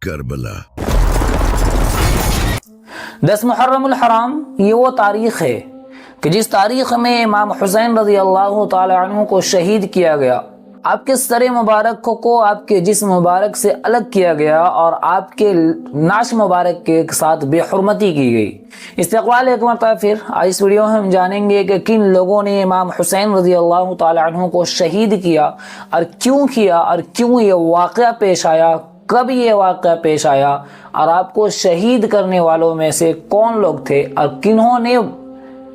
کربلا۔ 10 محرم الحرام یہ وہ تاریخ ہے کہ جس تاریخ میں امام حسین رضی اللہ تعالی عنہ کو شہید کیا گیا، آپ کے سر مبارک کو آپ کے جسم مبارک سے الگ کیا گیا اور آپ کے ناش مبارک کے ساتھ بے حرمتی کی گئی۔ استقبال ایک مرتبہ پھر اس ویڈیو میں ہم جانیں گے کہ کن لوگوں نے امام حسین رضی اللہ تعالی عنہ کو شہید کیا اور کیوں یہ واقعہ پیش آیا، کب یہ واقعہ پیش آیا، اور آپ کو شہید کرنے والوں میں سے کون لوگ تھے اور کنہوں نے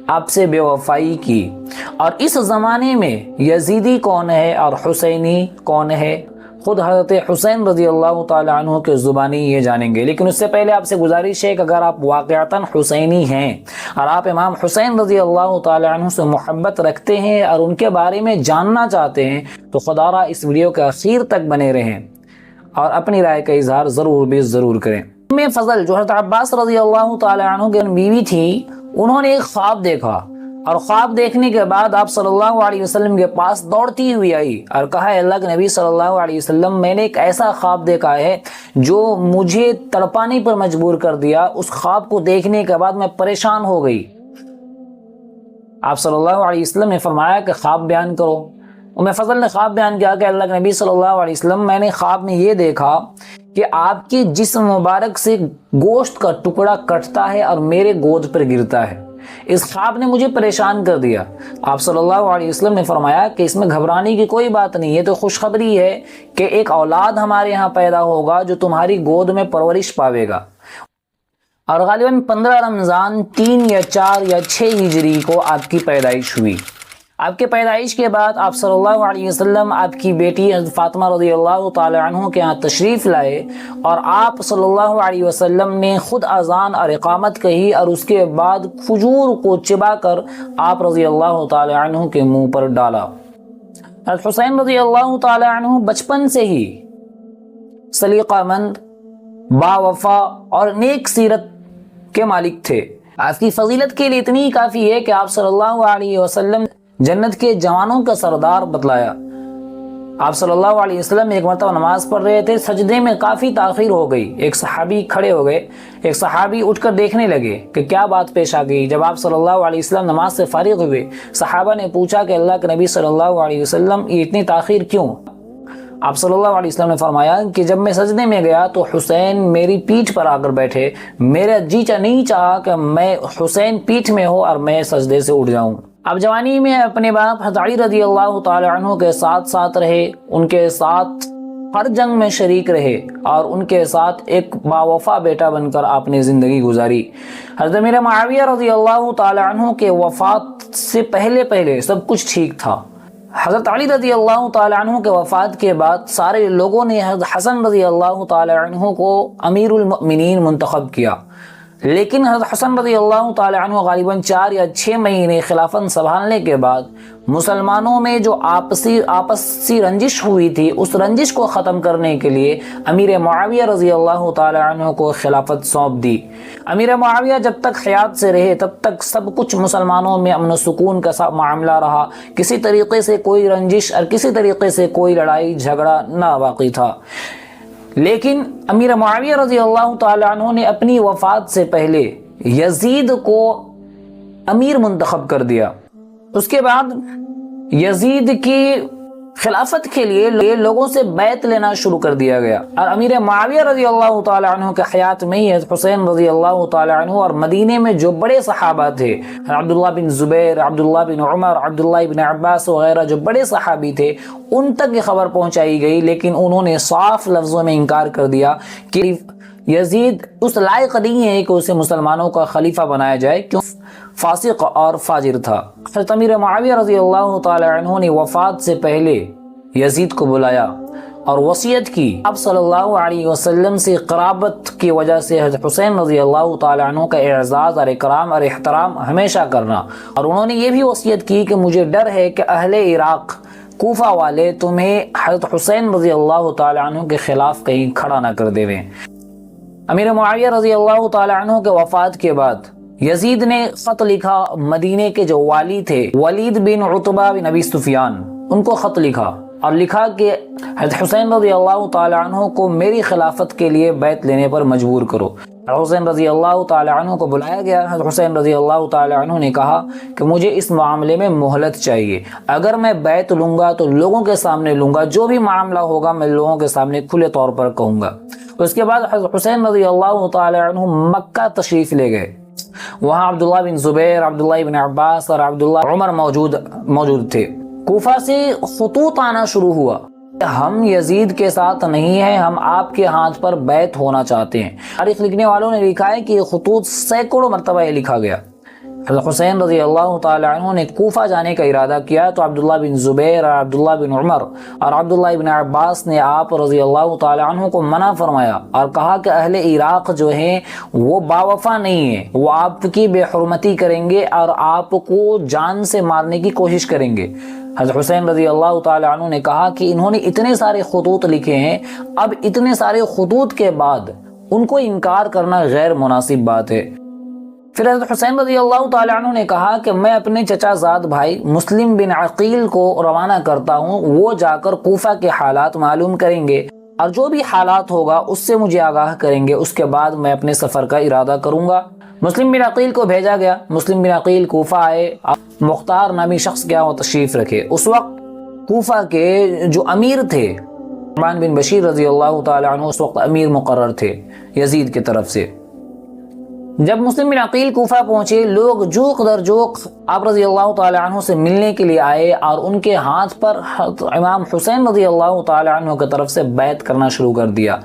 آپ سے بے وفائی کی، اور اس زمانے میں یزیدی کون ہے اور حسینی کون ہے، خود حضرت حسین رضی اللہ تعالی عنہ کے زبانی یہ جانیں گے۔ لیکن اس سے پہلے آپ سے گزارش ہے کہ اگر آپ واقعتاً حسینی ہیں اور آپ امام حسین رضی اللہ تعالی عنہ سے محبت رکھتے ہیں اور ان کے بارے میں جاننا چاہتے ہیں تو خدا را اس ویڈیو کے آخر تک بنے رہیں اور اپنی رائے کا اظہار ضرور کریں۔ ام فضل جو حضرت عباس رضی اللہ تعالی عنہ کی بیوی تھی، انہوں نے ایک خواب دیکھا، اور خواب دیکھنے کے بعد آپ صلی اللہ علیہ وسلم کے پاس دوڑتی ہوئی آئی اور کہا، اے اللہ کے نبی صلی اللہ علیہ وسلم، میں نے ایک ایسا خواب دیکھا ہے جو مجھے تڑپانے پر مجبور کر دیا، اس خواب کو دیکھنے کے بعد میں پریشان ہو گئی۔ آپ صلی اللہ علیہ وسلم نے فرمایا کہ خواب بیان کرو۔ ام فضل نے خواب بیان کیا کہ اللہ کے نبی صلی اللہ علیہ وسلم، میں نے خواب میں یہ دیکھا کہ آپ کے جسم مبارک سے گوشت کا ٹکڑا کٹتا ہے اور میرے گود پر گرتا ہے۔ اس خواب نے مجھے پریشان کر دیا۔ آپ صلی اللہ علیہ وسلم نے فرمایا کہ اس میں گھبرانے کی کوئی بات نہیں ہے، تو خوشخبری ہے کہ ایک اولاد ہمارے ہاں پیدا ہوگا جو تمہاری گود میں پرورش پاوے گا۔ اور غالباً 15 رمضان 3 یا 4 یا 6 ہجری کو آپ کی پیدائش ہوئی۔ آپ کے پیدائش کے بعد آپ صلی اللہ علیہ وسلم آپ کی بیٹی حضرت فاطمہ رضی اللہ تعالی عنہ کے ہاں تشریف لائے، اور آپ صلی اللہ علیہ وسلم نے خود اذان اور اقامت کہی، اور اس کے بعد کھجور کو چبا کر آپ رضی اللہ تعالی عنہ کے منہ پر ڈالا۔ حضرت حسین رضی اللہ تعالی عنہ بچپن سے ہی سلیقہ مند، با وفا اور نیک سیرت کے مالک تھے۔ آپ کی فضیلت کے لیے اتنی کافی ہے کہ آپ صلی اللہ علیہ وسلم جنت کے جوانوں کا سردار بتلایا۔ آپ صلی اللہ علیہ وسلم ایک مرتبہ نماز پڑھ رہے تھے، سجدے میں کافی تاخیر ہو گئی، ایک صحابی کھڑے ہو گئے، ایک صحابی اٹھ کر دیکھنے لگے کہ کیا بات پیش آ گئی۔ جب آپ صلی اللہ علیہ وسلم نماز سے فارغ ہوئے، صحابہ نے پوچھا کہ اللہ کے نبی صلی اللہ علیہ وسلم یہ اتنی تاخیر کیوں؟ آپ صلی اللہ علیہ وسلم نے فرمایا کہ جب میں سجدے میں گیا تو حسین میری پیٹھ پر آ کر بیٹھے، میرا جی نہیں چاہا کہ میں حسین پیٹھ میں ہو اور میں سجدے سے اٹھ جاؤں۔ اب جوانی میں اپنے باپ حضرت علی رضی اللہ تعالی عنہ کے ساتھ رہے، ان کے ساتھ ہر جنگ میں شریک رہے، اور ان کے ساتھ ایک باوفا بیٹا بن کر آپ نے زندگی گزاری۔ حضرت امیر معاویہ رضی اللہ تعالی عنہ کے وفات سے پہلے سب کچھ ٹھیک تھا۔ حضرت علی رضی اللہ تعالی عنہ کے وفات کے بعد سارے لوگوں نے حضرت حسن رضی اللہ تعالی عنہ کو امیر المؤمنین منتخب کیا، لیکن حضرت حسن رضی اللہ تعالی عنہ غالباً 4 یا 6 مہینے خلافت سنبھالنے کے بعد مسلمانوں میں جو آپسی رنجش ہوئی تھی، اس رنجش کو ختم کرنے کے لیے امیر معاویہ رضی اللہ تعالی عنہ کو خلافت سونپ دی۔ امیر معاویہ جب تک حیات سے رہے تب تک سب کچھ مسلمانوں میں امن و سکون کا معاملہ رہا، کسی طریقے سے کوئی رنجش اور کسی طریقے سے کوئی لڑائی جھگڑا نہ واقع تھا۔ لیکن امیر معاویہ رضی اللہ تعالی عنہ نے اپنی وفات سے پہلے یزید کو امیر منتخب کر دیا۔ اس کے بعد یزید کی خلافت کے لیے لوگوں سے بیعت لینا شروع کر دیا گیا، اور امیر معاویہ رضی اللہ تعالی عنہ کے حیات میں ہی حسین رضی اللہ تعالی عنہ اور مدینے میں جو بڑے صحابہ تھے، عبداللہ بن زبیر، عبداللہ بن عمر، عبداللہ بن عباس وغیرہ جو بڑے صحابی تھے، ان تک یہ خبر پہنچائی گئی، لیکن انہوں نے صاف لفظوں میں انکار کر دیا کہ یزید اس لائق نہیں ہے کہ اسے مسلمانوں کا خلیفہ بنایا جائے، کیوں فاسق اور فاجر تھا۔ حضرت امیر معاویہ رضی اللہ تعالی عنہ نے وفات سے پہلے یزید کو بلایا اور وصیت کی، آپ صلی اللہ علیہ وسلم سے قرابت کی وجہ سے حضرت حسین رضی اللہ تعالی عنہ کا اعزاز اور اکرام اور احترام ہمیشہ کرنا، اور انہوں نے یہ بھی وصیت کی کہ مجھے ڈر ہے کہ اہل عراق کوفہ والے تمہیں حضرت حسین رضی اللہ تعالی عنہ کے خلاف کہیں کھڑا نہ کر دیویں۔ امیر معاویہ رضی اللہ تعالی عنہ کے وفات کے بعد یزید نے خط لکھا مدینے کے جو والی تھے ولید بن عتبہ بن ابی سفیان، ان کو خط لکھا اور لکھا کہ حضرت حسین رضی اللہ تعالی عنہ کو میری خلافت کے لیے بیعت لینے پر مجبور کرو۔ حسین رضی اللہ تعالی عنہ کو بلایا گیا۔ حضرت حسین رضی اللہ تعالی عنہ نے کہا کہ مجھے اس معاملے میں مہلت چاہیے، اگر میں بیعت لوں گا تو لوگوں کے سامنے لوں گا، جو بھی معاملہ ہوگا میں لوگوں کے سامنے کھلے طور پر کہوں گا۔ اس کے بعد حضرت حسین رضی اللہ تعالی عنہ مکہ تشریف لے گئے۔ وہاں عبداللہ بن زبیر، عبداللہ بن عباس اور عبداللہ عمر موجود تھے۔ کوفہ سے خطوط آنا شروع ہوا، ہم یزید کے ساتھ نہیں ہیں، ہم آپ کے ہاتھ پر بیعت ہونا چاہتے ہیں۔ تاریخ لکھنے والوں نے لکھا ہے کہ یہ خطوط سینکڑوں مرتبہ یہ لکھا گیا۔ حضرت حسین رضی اللہ تعالی عنہ نے کوفہ جانے کا ارادہ کیا تو عبداللہ بن زبیر اور عبداللہ بن عمر اور عبداللہ بن عباس نے آپ رضی اللہ تعالی عنہ کو منع فرمایا اور کہا کہ اہل عراق جو ہیں وہ باوفا نہیں ہیں، وہ آپ کی بے حرمتی کریں گے اور آپ کو جان سے مارنے کی کوشش کریں گے۔ حضرت حسین رضی اللہ تعالی عنہ نے کہا کہ انہوں نے اتنے سارے خطوط لکھے ہیں، اب اتنے سارے خطوط کے بعد ان کو انکار کرنا غیر مناسب بات ہے۔ پھر حضرت حسین رضی اللہ تعالی عنہ نے کہا کہ میں اپنے چچا زاد بھائی مسلم بن عقیل کو روانہ کرتا ہوں، وہ جا کر کوفہ کے حالات معلوم کریں گے اور جو بھی حالات ہوگا اس سے مجھے آگاہ کریں گے، اس کے بعد میں اپنے سفر کا ارادہ کروں گا۔ مسلم بن عقیل کو بھیجا گیا۔ مسلم بن عقیل کوفہ آئے، مختار نامی شخص کیا وہ تشریف رکھے۔ اس وقت کوفہ کے جو امیر تھے نعمان بن بشیر رضی اللہ تعالی عنہ اس وقت امیر مقرر تھے یزید کی طرف سے۔ جب مسلم بن عقیل کوفہ پہنچے، لوگ جوق در جوق آپ رضی اللہ تعالی عنہ سے ملنے کے لیے آئے اور ان کے ہاتھ پر امام حسین رضی اللہ تعالی عنہ کی طرف سے بیعت کرنا شروع کر دیا۔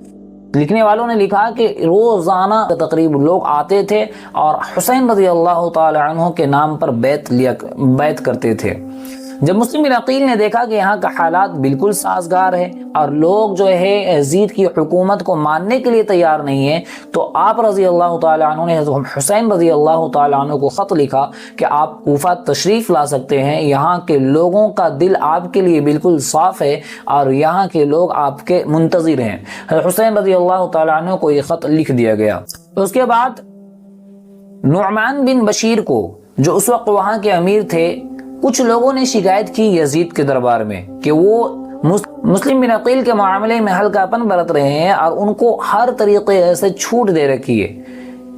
لکھنے والوں نے لکھا کہ روزانہ تقریب لوگ آتے تھے اور حسین رضی اللہ تعالی عنہ کے نام پر بیعت کرتے تھے۔ جب مسلم بن عقیل نے دیکھا کہ یہاں کا حالات بالکل سازگار ہے اور لوگ جو ہے یزید کی حکومت کو ماننے کے لیے تیار نہیں ہیں، تو آپ رضی اللہ تعالی عنہ نے حسین رضی اللہ تعالی عنہ کو خط لکھا کہ آپ کوفہ تشریف لا سکتے ہیں، یہاں کے لوگوں کا دل آپ کے لیے بالکل صاف ہے اور یہاں کے لوگ آپ کے منتظر ہیں۔ حسین رضی اللہ تعالی عنہ کو یہ خط لکھ دیا گیا۔ اس کے بعد نعمان بن بشیر کو، جو اس وقت وہاں کے امیر تھے، کچھ لوگوں نے شکایت کی یزید کے دربار میں کہ وہ مسلم بن عقیل کے معاملے میں ہلکا پن برت رہے ہیں اور ان کو ہر طریقے سے چھوٹ دے رکھی ہے۔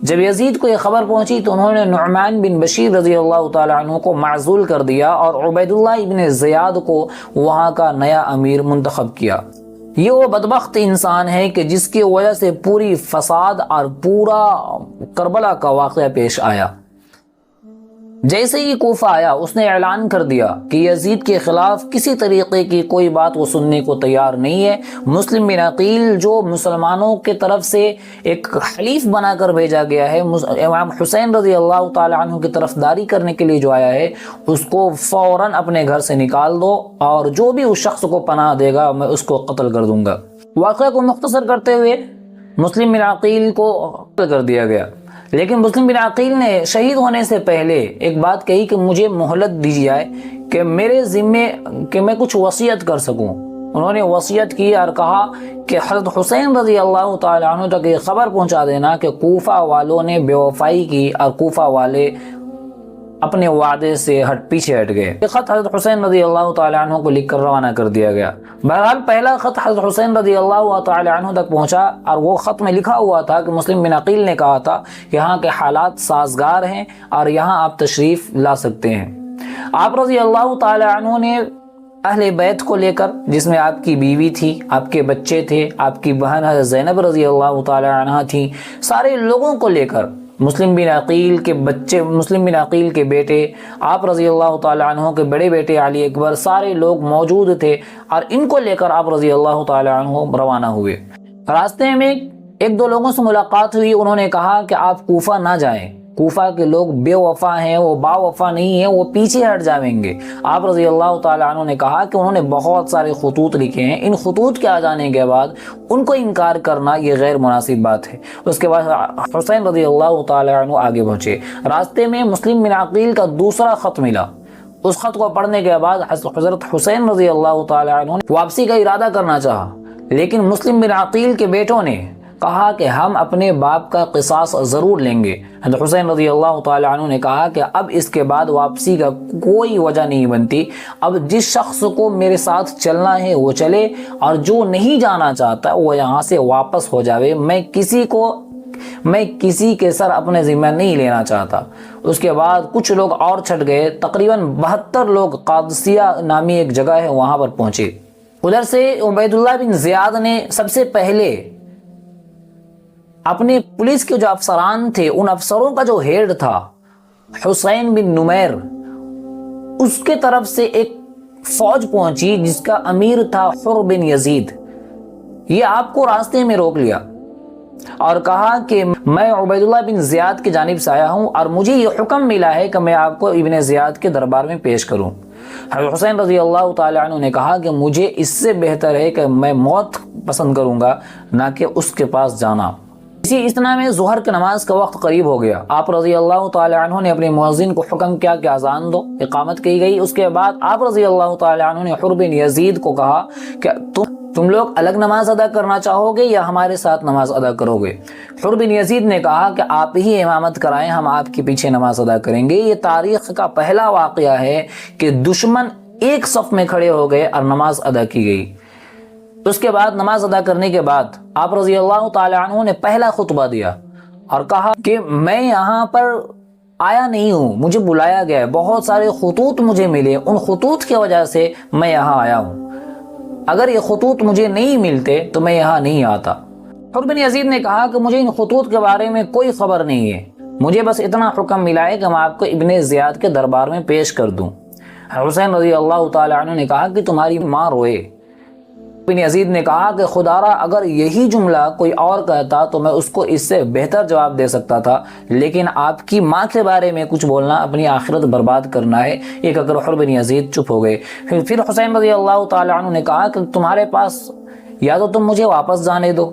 جب یزید کو یہ خبر پہنچی تو انہوں نے نعمان بن بشیر رضی اللہ تعالی عنہ کو معزول کر دیا اور عبید اللہ ابن زیاد کو وہاں کا نیا امیر منتخب کیا۔ یہ وہ بدبخت انسان ہے کہ جس کی وجہ سے پوری فساد اور پورا کربلا کا واقعہ پیش آیا۔ جیسے ہی کوفہ آیا اس نے اعلان کر دیا کہ یزید کے خلاف کسی طریقے کی کوئی بات وہ سننے کو تیار نہیں ہے۔ مسلم بن عقیل جو مسلمانوں کے طرف سے ایک حلیف بنا کر بھیجا گیا ہے، امام حسین رضی اللہ تعالی عنہ کی طرفداری کرنے کے لیے جو آیا ہے، اس کو فوراً اپنے گھر سے نکال دو اور جو بھی اس شخص کو پناہ دے گا میں اس کو قتل کر دوں گا۔ واقعہ کو مختصر کرتے ہوئے مسلم بن عقیل کو قتل کر دیا گیا، لیکن مسلم بن عقیل نے شہید ہونے سے پہلے ایک بات کہی کہ مجھے مہلت دی جائے کہ میرے ذمے کہ میں کچھ وصیت کر سکوں۔ انہوں نے وصیت کی اور کہا کہ حضرت حسین رضی اللہ تعالی عنہ تک یہ خبر پہنچا دینا کہ کوفہ والوں نے بے وفائی کی اور کوفہ والے اپنے وعدے سے پیچھے ہٹ گئے۔ یہ خط حضرت حسین رضی اللہ تعالی عنہ کو لکھ کر روانہ کر دیا گیا۔ بہرحال پہلا خط حضرت حسین رضی اللہ تعالی عنہ تک پہنچا اور وہ خط میں لکھا ہوا تھا کہ مسلم بن عقیل نے کہا تھا کہ یہاں کے حالات سازگار ہیں اور یہاں آپ تشریف لا سکتے ہیں۔ آپ رضی اللہ تعالی عنہ نے اہل بیت کو لے کر، جس میں آپ کی بیوی تھی، آپ کے بچے تھے، آپ کی بہن حضرت زینب رضی اللہ تعالی عنہ تھی، سارے لوگوں کو لے کر مسلم بن عقیل کے بچے، مسلم بن عقیل کے بیٹے، آپ رضی اللہ تعالی عنہ کے بڑے بیٹے علی اکبر، سارے لوگ موجود تھے اور ان کو لے کر آپ رضی اللہ تعالی عنہ روانہ ہوئے۔ راستے میں ایک دو لوگوں سے ملاقات ہوئی، انہوں نے کہا کہ آپ کوفہ نہ جائیں، کوفہ کے لوگ بے وفا ہیں، وہ با وفا نہیں ہیں، وہ پیچھے ہٹ جائیں گے۔ آپ رضی اللہ تعالی عنہ نے کہا کہ انہوں نے بہت سارے خطوط لکھے ہیں، ان خطوط کے آ جانے کے بعد ان کو انکار کرنا یہ غیر مناسب بات ہے۔ اس کے بعد حسین رضی اللہ تعالی عنہ آگے پہنچے۔ راستے میں مسلم بن عقیل کا دوسرا خط ملا۔ اس خط کو پڑھنے کے بعد حضرت حسین رضی اللہ تعالی عنہ نے واپسی کا ارادہ کرنا چاہا، لیکن مسلم بن عقیل کے بیٹوں نے کہا کہ ہم اپنے باپ کا قصاص ضرور لیں گے۔ حضرت حسین رضی اللہ تعالی عنہ نے کہا کہ اب اس کے بعد واپسی کا کوئی وجہ نہیں بنتی، اب جس شخص کو میرے ساتھ چلنا ہے وہ چلے، اور جو نہیں جانا چاہتا وہ یہاں سے واپس ہو جاوے، میں کسی کے سر اپنے ذمہ نہیں لینا چاہتا۔ اس کے بعد کچھ لوگ اور چھٹ گئے، تقریباً 72 لوگ قادسیہ نامی ایک جگہ ہے وہاں پر پہنچے۔ ادھر سے عبید اللہ بن زیاد نے سب سے پہلے اپنے پولیس کے جو افسران تھے، ان افسروں کا جو ہیڈ تھا حسین بن نمیر، اس کے طرف سے ایک فوج پہنچی جس کا امیر تھا حر بن یزید۔ یہ آپ کو راستے میں روک لیا اور کہا کہ میں عبید اللہ بن زیاد کی جانب سے آیا ہوں اور مجھے یہ حکم ملا ہے کہ میں آپ کو ابن زیاد کے دربار میں پیش کروں۔ حضرت حسین رضی اللہ تعالی عنہ نے کہا کہ مجھے اس سے بہتر ہے کہ میں موت پسند کروں گا نہ کہ اس کے پاس جانا۔ اسی اثنا میں ظہر کی نماز کا وقت قریب ہو گیا۔ آپ رضی اللہ تعالی عنہ نے اپنے مؤذن کو حکم کیا کہ اذان دو، اقامت کی گئی۔ اس کے بعد آپ رضی اللہ تعالی عنہ نے حر بن یزید کو کہا کہ تم لوگ الگ نماز ادا کرنا چاہو گے یا ہمارے ساتھ نماز ادا کرو گے؟ حر بن یزید نے کہا کہ آپ ہی امامت کرائیں، ہم آپ کے پیچھے نماز ادا کریں گے۔ یہ تاریخ کا پہلا واقعہ ہے کہ دشمن ایک صف میں کھڑے ہو گئے اور نماز ادا کی گئی۔ اس کے بعد نماز ادا کرنے کے بعد آپ رضی اللہ تعالی عنہ نے پہلا خطبہ دیا اور کہا کہ میں یہاں پر آیا نہیں ہوں، مجھے بلایا گیا ہے، بہت سارے خطوط مجھے ملے، ان خطوط کی وجہ سے میں یہاں آیا ہوں، اگر یہ خطوط مجھے نہیں ملتے تو میں یہاں نہیں آتا۔ حر بن یزید نے کہا کہ مجھے ان خطوط کے بارے میں کوئی خبر نہیں ہے، مجھے بس اتنا حکم ملا ہے کہ میں آپ کو ابن زیاد کے دربار میں پیش کر دوں۔ حسین رضی اللہ تعالی عنہ نے کہا کہ تمہاری ماں روئے۔ ابن یزید نے کہا کہ خدا را اگر یہی جملہ کوئی اور کہتا تو میں اس کو اس سے بہتر جواب دے سکتا تھا، لیکن آپ کی ماں کے بارے میں کچھ بولنا اپنی آخرت برباد کرنا ہے، یہ کہہ کر حر بن یزید چپ ہو گئے۔ پھر حسین رضی اللہ تعالی عنہ نے کہا کہ تمہارے پاس یا تو تم مجھے واپس جانے دو،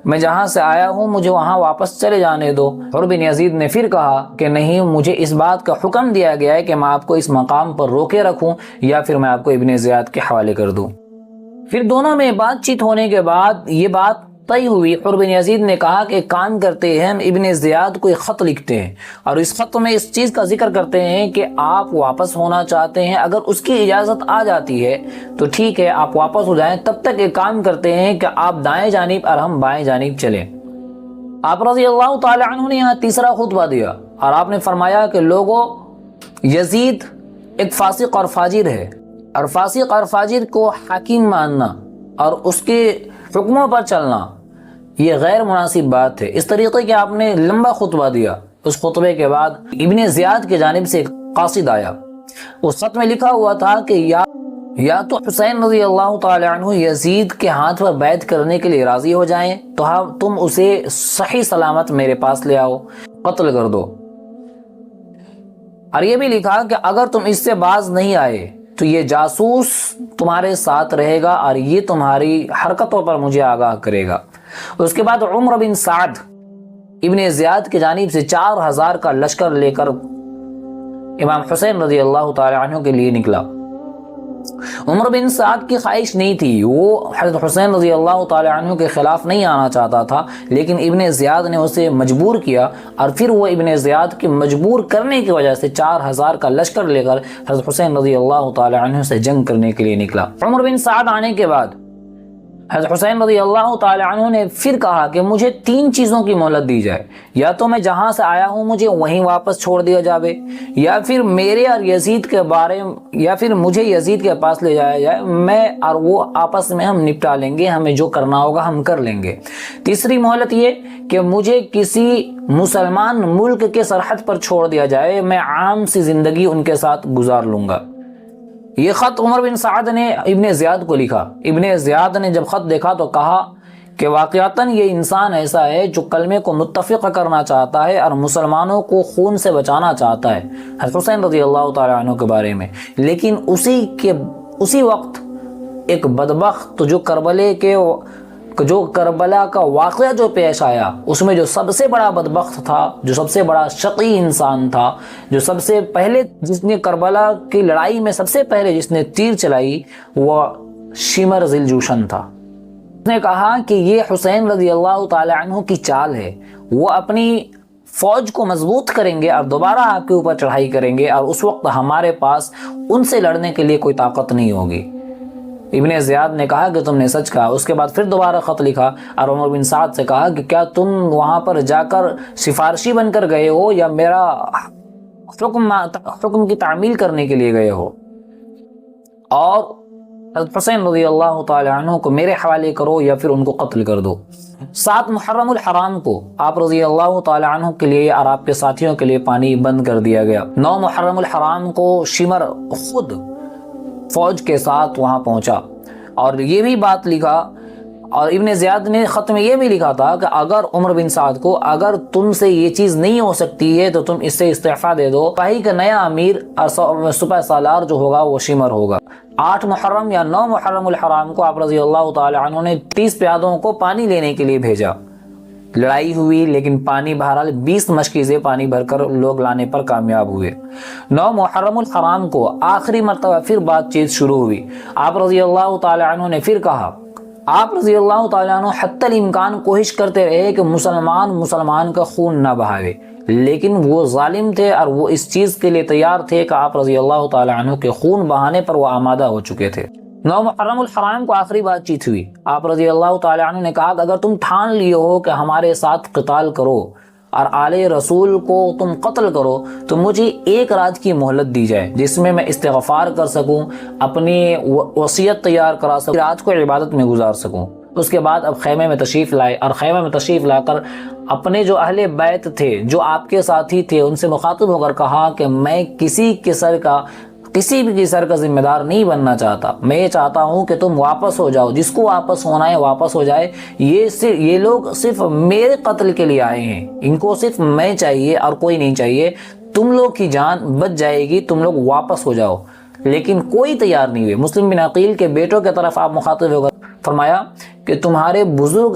میں جہاں سے آیا ہوں مجھے وہاں واپس چلے جانے دو۔ حر بن یزید نے پھر کہا کہ نہیں، مجھے اس بات کا حکم دیا گیا ہے کہ میں آپ کو اس مقام پر روکے رکھوں یا پھر میں آپ کو ابن زیاد کے حوالے کر دوں۔ پھر دونوں میں بات چیت ہونے کے بعد یہ بات طے ہوئی۔ حر بن یزید نے کہا کہ کام کرتے ہیں، ہم ابن زیاد کو ایک خط لکھتے ہیں اور اس خط میں اس چیز کا ذکر کرتے ہیں کہ آپ واپس ہونا چاہتے ہیں، اگر اس کی اجازت آ جاتی ہے تو ٹھیک ہے آپ واپس ہو جائیں، تب تک ایک کام کرتے ہیں کہ آپ دائیں جانب اور ہم بائیں جانب چلیں۔ آپ رضی اللہ تعالی عنہ نے یہاں تیسرا خطبہ دیا اور آپ نے فرمایا کہ لوگوں، یزید ایک فاسق اور فاجر ہے، اور فاسق اور فاجر کو حاکم ماننا اور اس کے حکموں پر چلنا یہ غیر مناسب بات ہے۔ اس طریقے کے آپ نے لمبا خطبہ دیا۔ اس خطبے کے بعد ابن زیاد کی جانب سے ایک قاصد آیا، اس خط میں لکھا ہوا تھا کہ یا تو حسین رضی اللہ تعالی عنہ یزید کے ہاتھ پر بیعت کرنے کے لیے راضی ہو جائیں تو تم اسے صحیح سلامت میرے پاس لے آؤ، قتل کر دو، اور یہ بھی لکھا کہ اگر تم اس سے باز نہیں آئے تو یہ جاسوس تمہارے ساتھ رہے گا اور یہ تمہاری حرکتوں پر مجھے آگاہ کرے گا۔ اس کے بعد عمر بن سعد ابن زیاد کی جانب سے 4000 کا لشکر لے کر امام حسین رضی اللہ تعالی عنہ کے لیے نکلا۔ عمر بن سعد کی خواہش نہیں تھی، وہ حضرت حسین رضی اللہ تعالی عنہ کے خلاف نہیں آنا چاہتا تھا، لیکن ابن زیاد نے اسے مجبور کیا اور پھر وہ ابن زیاد کے مجبور کرنے کی وجہ سے 4000 کا لشکر لے کر حضرت حسین رضی اللہ تعالی عنہ سے جنگ کرنے کے لیے نکلا۔ عمر بن سعد آنے کے بعد حضرت حسین رضی اللہ تعالی عنہ نے پھر کہا کہ مجھے 3 چیزوں کی مہلت دی جائے، یا تو میں جہاں سے آیا ہوں مجھے وہیں واپس چھوڑ دیا جاوے، یا پھر میرے اور یزید کے بارے یا پھر مجھے یزید کے پاس لے جایا جائے، میں اور وہ آپس میں ہم نپٹا لیں گے، ہمیں جو کرنا ہوگا ہم کر لیں گے۔ تیسری مہلت یہ کہ مجھے کسی مسلمان ملک کے سرحد پر چھوڑ دیا جائے، میں عام سی زندگی ان کے ساتھ گزار لوں گا۔ یہ خط عمر بن سعد نے ابن زیاد کو لکھا۔ ابن زیاد نے جب خط دیکھا تو کہا کہ واقعتاً یہ انسان ایسا ہے جو کلمے کو متفق کرنا چاہتا ہے اور مسلمانوں کو خون سے بچانا چاہتا ہے، حضرت حسین رضی اللہ تعالی عنہ کے بارے میں، لیکن اسی وقت ایک بدبخت جو کربلا کا واقعہ جو پیش آیا، اس میں جو سب سے بڑا بدبخت تھا، جو سب سے بڑا شقی انسان تھا، جو سب سے پہلے جس نے کربلا کی لڑائی میں سب سے پہلے جس نے تیر چلائی، وہ شمر ذی الجوشن تھا۔ نے کہا کہ یہ حسین رضی اللہ تعالی عنہ کی چال ہے، وہ اپنی فوج کو مضبوط کریں گے اور دوبارہ آپ کے اوپر چڑھائی کریں گے، اور اس وقت ہمارے پاس ان سے لڑنے کے لیے کوئی طاقت نہیں ہوگی۔ ابن زیاد نے کہا کہ تم نے سچ کہا۔ اس کے بعد پھر دوبارہ خط لکھا اور عمر بن سعد سے کہا کہ کیا تم وہاں پر جا کر سفارشی بن کر گئے ہو یا میرا حکم کی تعمیل کرنے کے لیے گئے ہو، اور حضرت حسین رضی اللہ تعالی عنہ کو میرے حوالے کرو یا پھر ان کو قتل کر دو۔ 7 محرم الحرام کو آپ رضی اللہ تعالی عنہ کے لیے اور آپ کے ساتھیوں کے لیے پانی بند کر دیا گیا۔ 9 محرم الحرام کو شمر خود فوج کے ساتھ وہاں پہنچا اور یہ بھی بات لکھا، اور ابن زیاد نے خط میں یہ بھی لکھا تھا کہ اگر عمر بن سعد کو اگر تم سے یہ چیز نہیں ہو سکتی ہے تو تم اس سے استعفا دے دو، پاہی کا نیا امیر اور سپہ سالار جو ہوگا وہ شمر ہوگا۔ 8 محرم یا 9 محرم الحرام کو آپ رضی اللہ تعالی عنہ نے 30 پیادوں کو پانی لینے کے لیے بھیجا۔ لڑائی ہوئی لیکن پانی بہرحال 20 مشکیزیں پانی بھر کر لوگ لانے پر کامیاب ہوئے۔ 9 محرم الحرام کو آخری مرتبہ پھر بات چیت شروع ہوئی۔ آپ رضی اللہ تعالی عنہ نے پھر کہا، آپ رضی اللہ تعالیٰ عنہ حتی الامکان کوشش کرتے رہے کہ مسلمان کا خون نہ بہاوے، لیکن وہ ظالم تھے اور وہ اس چیز کے لیے تیار تھے کہ آپ رضی اللہ تعالیٰ عنہ کے خون بہانے پر وہ آمادہ ہو چکے تھے۔ 9 محرم الحرام کو آخری بات چیت ہوئی۔ آپ رضی اللہ تعالیٰ عنہ نے کہا کہ اگر تم ٹھان لیے ہو کہ ہمارے ساتھ قتال کرو اور آل رسول کو تم قتل کرو تو مجھے 1 رات کی مہلت دی جائے جس میں استغفار کر سکوں، اپنی وصیت تیار کرا سکوں، رات کو عبادت میں گزار سکوں۔ اس کے بعد اب خیمے میں تشریف لائے اور خیمے میں تشریف لا کر اپنے جو اہل بیت تھے، جو آپ کے ساتھی تھے، ان سے مخاطب ہو کر کہا کہ میں کسی بھی کی سر کا ذمہ دار نہیں بننا چاہتا، میں یہ چاہتا ہوں کہ تم واپس ہو جاؤ، جس کو واپس ہونا ہے واپس ہو جائے۔ یہ لوگ صرف میرے قتل کے لیے آئے ہیں، ان کو صرف میں چاہیے اور کوئی نہیں چاہیے، تم لوگ کی جان بچ جائے گی، تم لوگ واپس ہو جاؤ۔ لیکن کوئی تیار نہیں ہوئے۔ مسلم بن عقیل کے بیٹوں کی طرف آپ مخاطب ہو کر فرمایا کہ تمہارے بزرگ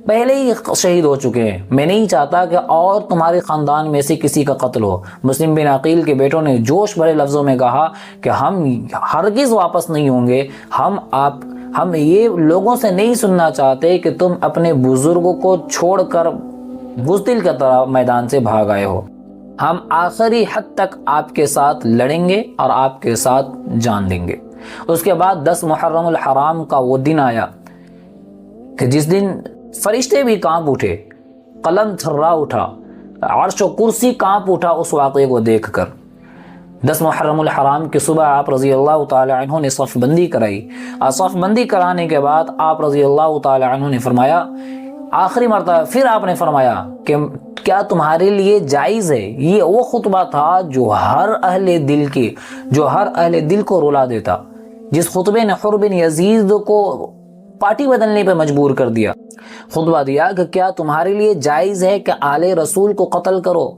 پہلے ہی شہید ہو چکے ہیں، میں نہیں چاہتا کہ اور تمہارے خاندان میں سے کسی کا قتل ہو۔ مسلم بن عقیل کے بیٹوں نے جوش بھرے لفظوں میں کہا کہ ہم ہرگز واپس نہیں ہوں گے، ہم یہ لوگوں سے نہیں سننا چاہتے کہ تم اپنے بزرگوں کو چھوڑ کر بزدل کی طرح میدان سے بھاگ آئے ہو۔ ہم آخری حد تک آپ کے ساتھ لڑیں گے اور آپ کے ساتھ جان دیں گے۔ اس کے بعد 10 محرم الحرام کا وہ دن آیا کہ جس دن فرشتے بھی کانپ اٹھے، قلم تھرا اٹھا، عرش و کرسی کانپ اٹھا اس واقعے کو دیکھ کر۔ 10 محرم الحرام کی صبح آپ رضی اللہ تعالی عنہ نے صف بندی کرائی، اور صف بندی کرانے کے بعد آپ رضی اللہ تعالی عنہ نے فرمایا، آخری مرتبہ پھر آپ نے فرمایا کہ کیا تمہارے لیے جائز ہے؟ یہ وہ خطبہ تھا جو ہر اہل دل کو رلا دیتا، جس خطبے نے حر بن یزید کو پارٹی بدلنے پہ مجبور کر دیا۔ خطبہ دیا کہ کیا تمہارے لیے جائز ہے کہ آل رسول کو قتل کرو؟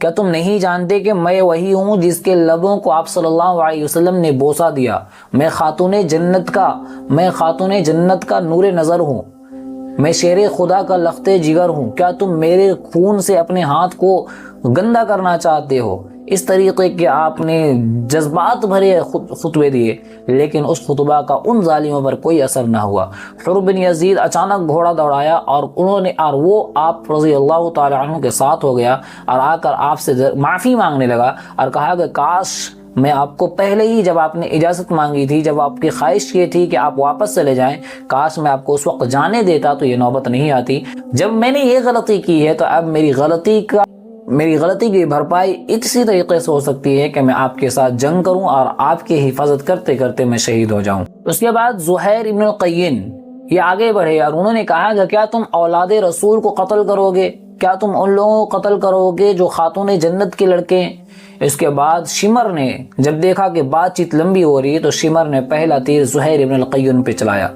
کیا تم نہیں جانتے کہ میں وہی ہوں جس کے لبوں کو آپ صلی اللہ علیہ وسلم نے بوسہ دیا؟ میں خاتون جنت کا نور نظر ہوں، میں شیر خدا کا لخت جگر ہوں، کیا تم میرے خون سے اپنے ہاتھ کو گندا کرنا چاہتے ہو؟ اس طریقے کے آپ نے جذبات بھرے خطبے دیے، لیکن اس خطبہ کا ان ظالموں پر کوئی اثر نہ ہوا۔ حر بن یزید اچانک گھوڑا دوڑایا اور وہ آپ رضی اللہ تعالی عنہ کے ساتھ ہو گیا اور آ کر آپ سے معافی مانگنے لگا اور کہا کہ کاش میں آپ کو پہلے ہی جب آپ نے اجازت مانگی تھی، جب آپ کی خواہش یہ تھی کہ آپ واپس چلے جائیں، کاش میں آپ کو اس وقت جانے دیتا تو یہ نوبت نہیں آتی۔ جب میں نے یہ غلطی کی ہے تو اب میری غلطی کی بھرپائی اسی طریقے سے ہو سکتی ہے کہ میں آپ کے ساتھ جنگ کروں اور آپ کی حفاظت کرتے کرتے میں شہید ہو جاؤں۔ اس کے بعد زہیر ابن القین یہ آگے بڑھے اور انہوں نے کہا کہ کیا تم اولاد رسول کو قتل کرو گے؟ کیا تم ان لوگوں کو قتل کرو گے جو خاتون جنت کے لڑکے ہیں؟ اس کے بعد شمر نے جب دیکھا کہ بات چیت لمبی ہو رہی تو شمر نے پہلا تیر زہیر ابن القین پہ چلایا۔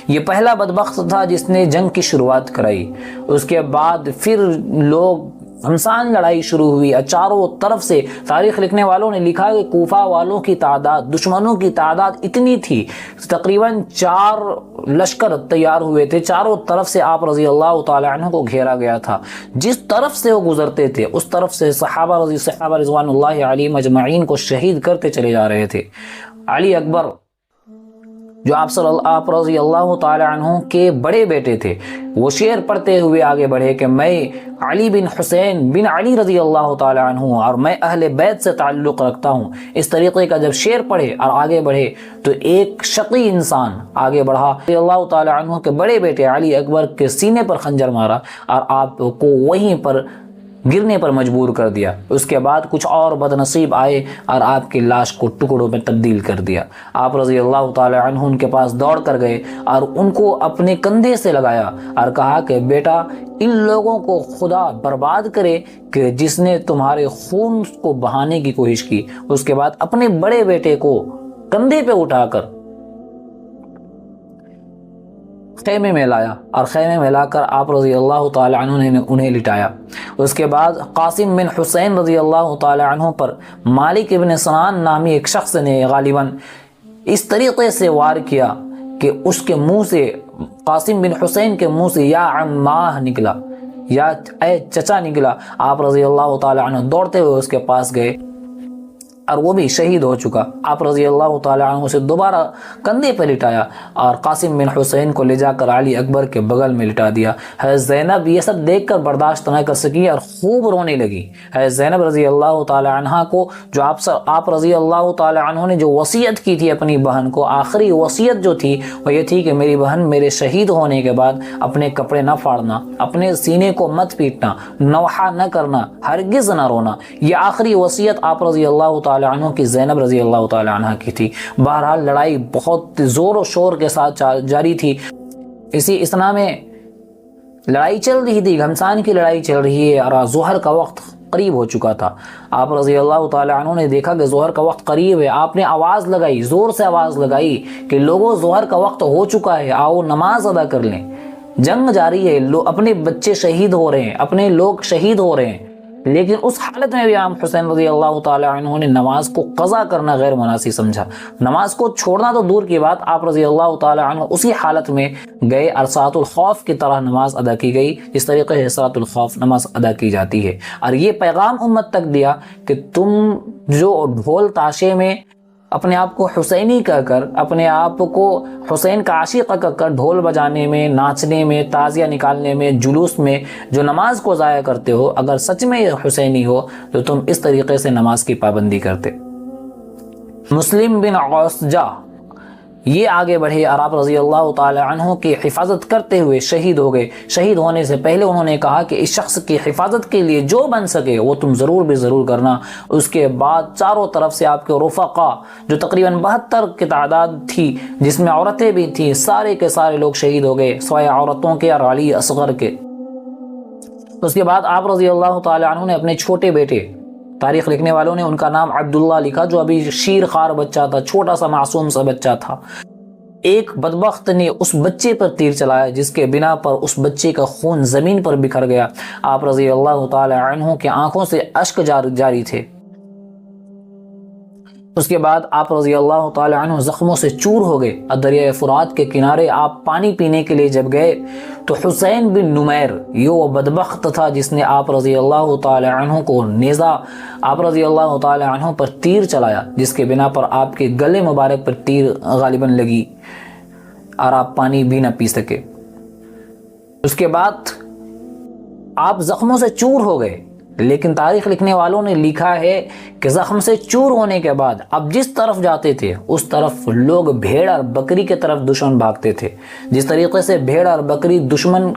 یہ پہلا بدبخت تھا جس نے جنگ کی شروعات کرائی۔ اس کے بعد پھر لوگ گھمسان لڑائی شروع ہوئی اور چاروں طرف سے تاریخ لکھنے والوں نے لکھا کہ کوفہ والوں کی تعداد، دشمنوں کی تعداد اتنی تھی، تقریباً 4 لشکر تیار ہوئے تھے، چاروں طرف سے آپ رضی اللہ تعالی عنہ کو گھیرا گیا تھا۔ جس طرف سے وہ گزرتے تھے اس طرف سے صحابہ رضوان اللہ علیہم اجمعین کو شہید کرتے چلے جا رہے تھے۔ علی اکبر جو آپ رضی اللہ تعالی عنہ کے بڑے بیٹے تھے، وہ شعر پڑھتے ہوئے آگے بڑھے کہ میں علی بن حسین بن علی رضی اللہ تعالی عنہ اور میں اہل بیت سے تعلق رکھتا ہوں۔ اس طریقے کا جب شعر پڑھے اور آگے بڑھے تو ایک شقی انسان آگے بڑھا، رضی اللہ تعالی عنہ کے بڑے بیٹے علی اکبر کے سینے پر خنجر مارا اور آپ کو وہیں پر گرنے پر مجبور کر دیا۔ اس کے بعد کچھ اور بد نصیب آئے اور آپ کی لاش کو ٹکڑوں میں تبدیل کر دیا۔ آپ رضی اللہ تعالی عنہ ان کے پاس دوڑ کر گئے اور ان کو اپنے کندھے سے لگایا اور کہا کہ بیٹا، ان لوگوں کو خدا برباد کرے کہ جس نے تمہارے خون کو بہانے کی کوشش کی۔ اس کے بعد اپنے بڑے بیٹے کو کندھے پہ اٹھا کر خیمے میں لایا اور خیمے میں لا کر آپ رضی اللہ تعالی عنہ نے انہیں لٹایا۔ اس کے بعد قاسم بن حسین رضی اللہ تعالی عنہ پر مالک ابن سنان نامی ایک شخص نے غالباً اس طریقے سے وار کیا کہ اس کے منہ سے، قاسم بن حسین کے منہ سے یا عماہ نکلا، یا اے چچا نکلا۔ آپ رضی اللہ تعالی عنہ دوڑتے ہوئے اس کے پاس گئے اور وہ بھی شہید ہو چکا۔ آپ رضی اللہ تعالی عنہ سے دوبارہ کندھے پہ لٹایا اور قاسم بن حسین کو لے جا کر علی اکبر کے بغل میں لٹا دیا۔ حضرت زینب یہ سب دیکھ کر برداشت نہ کر سکی اور خوب رونے لگی۔ حضرت زینب رضی اللہ تعالی عنہ کو جو آپ رضی اللہ تعالی عنہ نے جو وصیت کی تھی اپنی بہن کو، آخری وصیت جو تھی وہ یہ تھی کہ میری بہن میرے شہید ہونے کے بعد اپنے کپڑے نہ پھاڑنا، اپنے سینے کو مت پیٹنا، نوحہ نہ کرنا، ہرگز نہ رونا۔ یہ آخری وصیت آپ رضی اللہ تعالی عنہ کی زینب رضی اللہ تعالی عنہ کی تھی۔ بہرحال لڑائی بہت زور و شور کے ساتھ جاری تھی۔ اسی اسنا میں لڑائی چل رہی تھی، گھمسان کی لڑائی چل رہی ہے اور ظہر کا وقت قریب ہو چکا تھا۔ آپ رضی اللہ تعالی عنہ نے دیکھا کہ ظہر کا وقت قریب ہے۔ آپ نے آواز لگائی، زور سے آواز لگائی کہ لوگوں، ظہر کا وقت ہو چکا ہے، آؤ نماز ادا کر لیں۔ جنگ جاری ہے، اپنے بچے شہید ہو رہے ہیں، اپنے لوگ شہید ہو رہے ہیں، لیکن اس حالت میں بھی امام حسین رضی اللہ تعالی عنہ نے نماز کو قضا کرنا غیر مناسب سمجھا۔ نماز کو چھوڑنا تو دور کی بات، آپ رضی اللہ تعالی عنہ اسی حالت میں گئے اور صلاۃ الخوف کی طرح نماز ادا کی گئی، جس طریقے سے صلاۃ الخوف نماز ادا کی جاتی ہے، اور یہ پیغام امت تک دیا کہ تم جو ڈھول تاشے میں اپنے آپ کو حسینی کہہ کر، اپنے آپ کو حسین کا عاشق کہہ کر ڈھول بجانے میں، ناچنے میں، تعزیہ نکالنے میں، جلوس میں جو نماز کو ضائع کرتے ہو، اگر سچ میں یہ حسینی ہو تو تم اس طریقے سے نماز کی پابندی کرتے۔ مسلم بن عوسجہ یہ آگے بڑھے اور آپ رضی اللہ تعالی عنہ کی حفاظت کرتے ہوئے شہید ہو گئے۔ شہید ہونے سے پہلے انہوں نے کہا کہ اس شخص کی حفاظت کے لیے جو بن سکے وہ تم ضرور کرنا۔ اس کے بعد چاروں طرف سے آپ کے رفقا، جو تقریباً 72 کی تعداد تھی، جس میں عورتیں بھی تھیں، سارے کے سارے لوگ شہید ہو گئے سوائے عورتوں کے اور علی اصغر کے۔ اس کے بعد آپ رضی اللہ تعالی عنہ نے اپنے چھوٹے بیٹے، تاریخ لکھنے والوں نے ان کا نام عبداللہ لکھا، جو ابھی شیر خوار بچہ تھا، چھوٹا سا معصوم سا بچہ تھا۔ ایک بدبخت نے اس بچے پر تیر چلایا جس کے بنا پر اس بچے کا خون زمین پر بکھر گیا۔ آپ رضی اللہ تعالی عنہ کے آنکھوں سے اشک جاری تھے۔ اس کے بعد آپ رضی اللہ تعالی عنہ زخموں سے چور ہو گئے اور دریائے فرات کے کنارے آپ پانی پینے کے لیے جب گئے تو حسین بن نمیر یہ وہ بدبخت تھا جس نے آپ رضی اللہ تعالی عنہ کو نیزہ، آپ رضی اللہ تعالی عنہ پر تیر چلایا، جس کے بنا پر آپ کے گلے مبارک پر تیر غالباً لگی اور آپ پانی بھی نہ پی سکے۔ اس کے بعد آپ زخموں سے چور ہو گئے، لیکن تاریخ لکھنے والوں نے لکھا ہے کہ زخم سے چور ہونے کے بعد اب جس طرف جاتے تھے اس طرف لوگ بھیڑ اور بکری کے طرف دشمن بھاگتے تھے۔ جس طریقے سے بھیڑ اور بکری دشمن،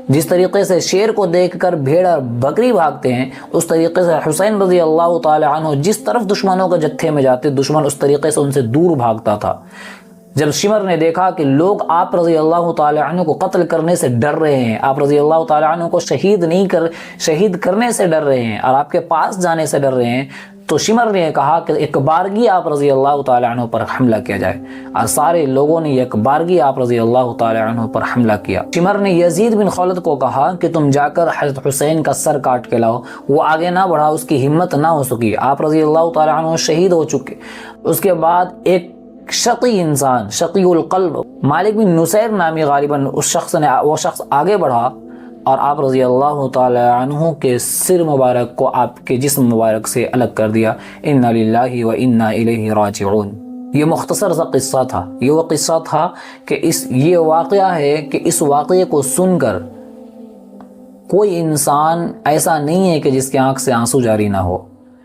جس طریقے سے شیر کو دیکھ کر بھیڑ اور بکری بھاگتے ہیں، اس طریقے سے حسین رضی اللہ تعالی عنہ جس طرف دشمنوں کے جتھے میں جاتے، دشمن اس طریقے سے ان سے دور بھاگتا تھا۔ جب شمر نے دیکھا کہ لوگ آپ رضی اللہ تعالی عنہ کو قتل کرنے سے ڈر رہے ہیں، آپ رضی اللہ تعالی عنہ کو شہید کرنے سے ڈر رہے ہیں اور آپ کے پاس جانے سے ڈر رہے ہیں، تو شمر نے کہا کہ ایک بارگی آپ رضی اللہ تعالی عنہ پر حملہ کیا جائے، اور سارے لوگوں نے ایک بارگی آپ رضی اللہ تعالی عنہ پر حملہ کیا۔ شمر نے یزید بن خالد کو کہا کہ تم جا کر حضرت حسین کا سر کاٹ کے لاؤ۔ وہ آگے نہ بڑھا، اس کی ہمت نہ ہو سکی، آپ رضی اللہ تعالی عنہ شہید ہو چکے۔ اس کے بعد ایک شقی انسان، شقی القلب، مالک بن نصیر نامی غالباً وہ شخص آگے بڑھا اور آپ رضی اللہ تعالی عنہ کے سر مبارک کو آپ کے جسم مبارک سے الگ کر دیا۔ انا للہ و انا الیہ راجعون۔ یہ مختصر سا قصہ تھا، یہ وہ قصہ تھا کہ یہ واقعہ ہے کہ اس واقعے کو سن کر کوئی انسان ایسا نہیں ہے کہ جس کی آنکھ سے آنسو جاری نہ ہو۔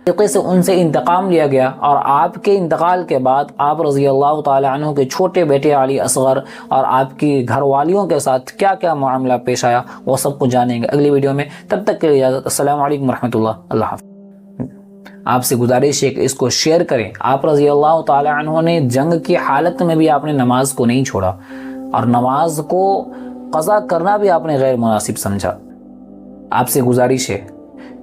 طریقے سے ان سے انتقام لیا گیا، اور آپ کے انتقال کے بعد آپ رضی اللہ تعالی عنہ کے چھوٹے بیٹے علی اصغر اور آپ کی گھر والیوں کے ساتھ کیا کیا معاملہ پیش آیا وہ سب کچھ جانیں گے اگلی ویڈیو میں۔ تب تک کے لیے اجازت، السلام علیکم ورحمۃ اللہ، اللہ حافظ۔ آپ سے گزارش ہے کہ اس کو شیئر کریں۔ آپ رضی اللہ تعالی عنہ نے جنگ کی حالت میں بھی آپ نے نماز کو نہیں چھوڑا، اور نماز کو قضا کرنا بھی آپ نے غیر مناسب سمجھا۔ آپ سے گزارش ہے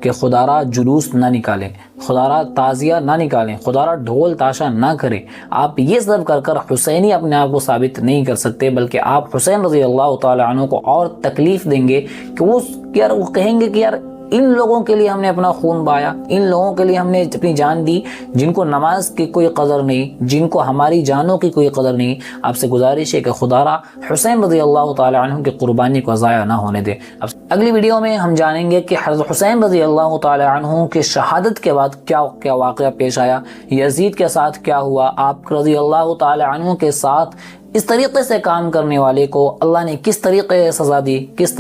کہ خدا را جلوس نہ نکالیں، خدا را تعزیہ نہ نکالیں، خدا را ڈھول تاشا نہ کریں۔ آپ یہ سب کر کر حسینی اپنے آپ کو ثابت نہیں کر سکتے، بلکہ آپ حسین رضی اللہ تعالی عنہ کو اور تکلیف دیں گے کہ وہ کہیں گے کہ یار ان لوگوں کے لیے ہم نے اپنا خون بہایا، ان لوگوں کے لیے ہم نے اپنی جان دی، جن کو نماز کی کوئی قدر نہیں، جن کو ہماری جانوں کی کوئی قدر نہیں۔ آپ سے گزارش ہے کہ خدا را حسین رضی اللہ تعالی عنہ کی قربانی کو ضائع نہ ہونے دے۔ اگلی ویڈیو میں ہم جانیں گے کہ حضرت حسین رضی اللہ تعالی عنہ کی شہادت کے بعد کیا واقعہ پیش آیا، یزید کے ساتھ کیا ہوا، آپ رضی اللہ تعالی عنہ کے ساتھ اس طریقے سے کام کرنے والے کو اللہ نے کس طریقے سے سزا دی، کس